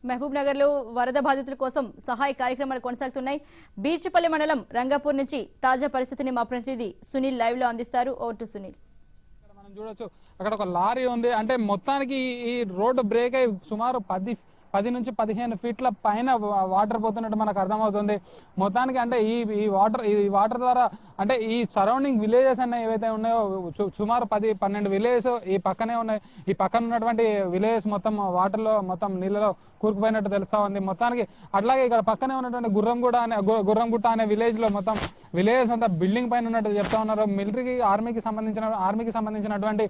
మహబూబ్ నగర్ లో వరద బాధితుల కోసం సహాయ కార్యక్రమాలు కొనసాగుతున్నాయి. బీచ్పల్లి మండలం రంగాపూర్ నుంచి తాజా పరిస్థితిని మా ప్రతినిధి సునీల్ లైవ్ లో అందిస్తారు. Over to Sunil. మనం చూడొచ్చు అక్కడ ఒక లారీ ఉంది. అంటే మొత్తానికి ఈ రోడ్డు బ్రేక్ అయి సుమారు 10 నుంచి 15 ఫీట్ల పైన వాటర్ పోతున్నట్టు మనకు అర్థమవుతుంది. మొత్తానికి అంటే ఈ వాటర్ ద్వారా అంటే ఈ సరౌండింగ్ విలేజెస్ అన్న ఏవైతే ఉన్నాయో సుమారు 10-12 విలేజెస్ ఈ పక్కనే ఉన్నాయి. ఈ పక్కన ఉన్నటువంటి విలేజెస్ మొత్తం వాటర్లో మొత్తం నీళ్ళలో కూరుకుపోయినట్టు తెలుస్తా ఉంది. మొత్తానికి అట్లాగే ఇక్కడ పక్కనే ఉన్నటువంటి గుర్రంగుట్ట అనే విలేజ్ లో మొత్తం విలేజెస్ అంతా బిల్డింగ్ పైన ఉన్నట్టు చెప్తా ఉన్నారు. మిలిటరీకి ఆర్మీకి సంబంధించినటువంటి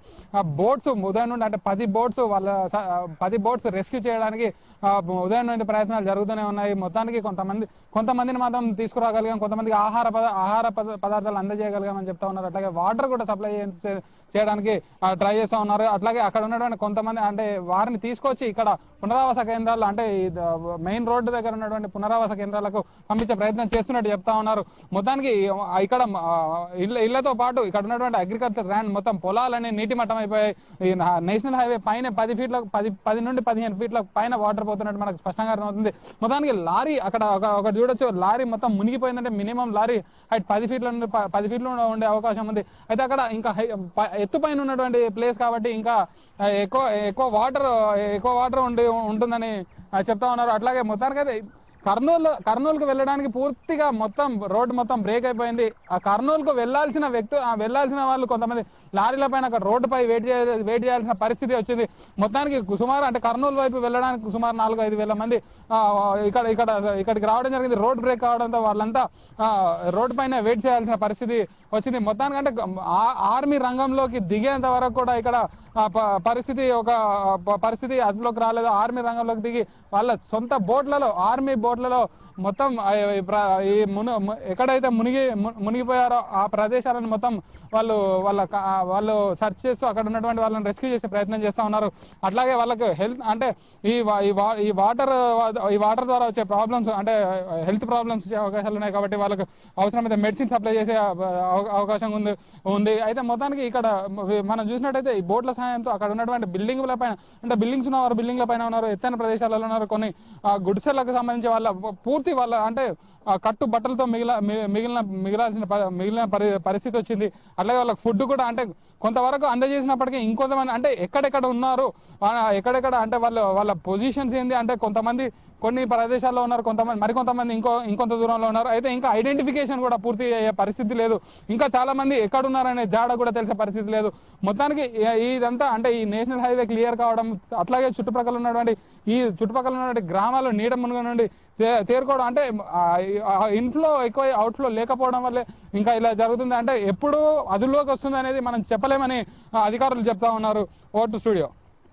బోట్స్ ఉదయం నుండి అంటే 10 బోట్స్ రెస్క్యూ చేయడానికి ఉదయం నుండి ప్రయత్నాలు జరుగుతూనే ఉన్నాయి. మొత్తానికి కొంతమందిని మాత్రం తీసుకురాగలిగాం, కొంతమందికి ఆహార పదార్థాలు అందజేయగలిగామని చెప్తా ఉన్నారు. అట్లాగే వాటర్ కూడా సప్లై చేయడానికి ట్రై చేస్తూ ఉన్నారు. అట్లాగే అక్కడ ఉన్నటువంటి కొంతమంది అంటే వారిని తీసుకొచ్చి ఇక్కడ పునరావాస కేంద్రాలు అంటే మెయిన్ రోడ్డు దగ్గర ఉన్నటువంటి పునరావాస కేంద్రాలకు పంపించే ప్రయత్నం చేస్తున్నట్టు చెప్తా ఉన్నారు. మొత్తానికి ఇక్కడ ఇళ్లతో పాటు ఇక్కడ ఉన్నటువంటి అగ్రికల్చర్ ల్యాండ్ మొత్తం పొలాలన్నీ నీటి మట్టం అయిపోయాయి. ఈ నేషనల్ హైవే పైన 10 నుండి 15 ఫీట్ల పైన వాటర్ పోతున్నట్టు మనకు స్పష్టంగా అర్థమవుతుంది. మొత్తానికి లారీ అక్కడ ఒక చూడొచ్చు, లారీ మొత్తం మునిగిపోయిందంటే మినిమం లారీ హైట్ 10 ఫీట్లు ఉండే అవకాశం ఉంది. అయితే అక్కడ ఇంకా ఎత్తు పైన ఉన్నటువంటి ప్లేస్ కాబట్టి ఇంకా ఎక్కువ వాటర్ ఉంటుందని చెప్తా ఉన్నారు. అట్లాగే మొత్తానికైతే కర్నూలుకు వెళ్ళడానికి పూర్తిగా రోడ్డు మొత్తం బ్రేక్ అయిపోయింది. ఆ కర్నూలుకు వెళ్లాల్సిన వాళ్ళు కొంతమంది లారీల పైన అక్కడ రోడ్డుపై వెయిట్ చేయాల్సిన పరిస్థితి వచ్చింది. మొత్తానికి సుమారు అంటే కర్నూలు వైపు వెళ్ళడానికి సుమారు 4-5 వేల మంది ఇక్కడికి రావడం జరిగింది. రోడ్ బ్రేక్ కావడంతో వాళ్ళంతా రోడ్డు పైన వెయిట్ చేయాల్సిన పరిస్థితి వచ్చింది. మొత్తానికి అంటే ఆర్మీ రంగంలోకి దిగేంత వరకు కూడా ఇక్కడ పరిస్థితి అదుపులోకి రాలేదు. ఆర్మీ రంగంలోకి దిగి వాళ్ళ సొంత ఆర్మీ బోట్లలో మొత్తం ఎక్కడైతే మునిగిపోయారో ఆ ప్రదేశాలను మొత్తం వాళ్ళు సెర్చ్ చేస్తూ అక్కడ ఉన్నటువంటి వాళ్ళని రెస్క్యూ చేసే ప్రయత్నం చేస్తూ ఉన్నారు. అట్లాగే వాళ్ళకు హెల్త్ అంటే ఈ వాటర్ ద్వారా వచ్చే ప్రాబ్లమ్స్ అంటే హెల్త్ ప్రాబ్లమ్స్ వచ్చే అవకాశాలు ఉన్నాయి. కాబట్టి వాళ్ళకు అవసరమైతే మెడిసిన్ సప్లై చేసే అవకాశం ఉంది. అయితే మొత్తానికి ఇక్కడ మనం చూసినట్టయితే ఈ బోట్ల సహాయంతో అక్కడ ఉన్నటువంటి బిల్డింగ్ల పైన అంటే బిల్డింగ్ల పైన ఉన్నారు, ఎత్తైన ప్రదేశాలలో ఉన్నారు. కొన్ని గుడిసెలకు సంబంధించి వాళ్ళ అంటే కట్టు బట్టలతో మిగిలిన పరిస్థితి వచ్చింది. అట్లాగే వాళ్ళకి ఫుడ్ కూడా అంటే కొంతవరకు అందజేసినప్పటికీ ఇంకొంతమంది అంటే ఎక్కడెక్కడ ఉన్నారు, ఎక్కడెక్కడ అంటే వాళ్ళ పొజిషన్స్ ఏంది అంటే కొంతమంది కొన్ని ప్రదేశాల్లో ఉన్నారు, మరికొంతమంది ఇంకొంత దూరంలో ఉన్నారు. అయితే ఇంకా ఐడెంటిఫికేషన్ కూడా పూర్తి అయ్యే పరిస్థితి లేదు. ఇంకా చాలా మంది ఎక్కడున్నారనే జాడ కూడా తెలిసే పరిస్థితి లేదు. మొత్తానికి ఇదంతా అంటే ఈ నేషనల్ హైవే క్లియర్ కావడం, అట్లాగే చుట్టుపక్కల ఉన్నటువంటి గ్రామాలు నీడ మునుగ నుండి తేరుకోవడం అంటే ఇన్ఫ్లో ఎక్కువ అవుట్ఫ్లో లేకపోవడం వల్లే ఇంకా ఇలా జరుగుతుంది. అంటే ఎప్పుడు అదులోకి వస్తుంది అనేది మనం చెప్పలేమని అధికారులు చెప్తా ఉన్నారు. Over to studio.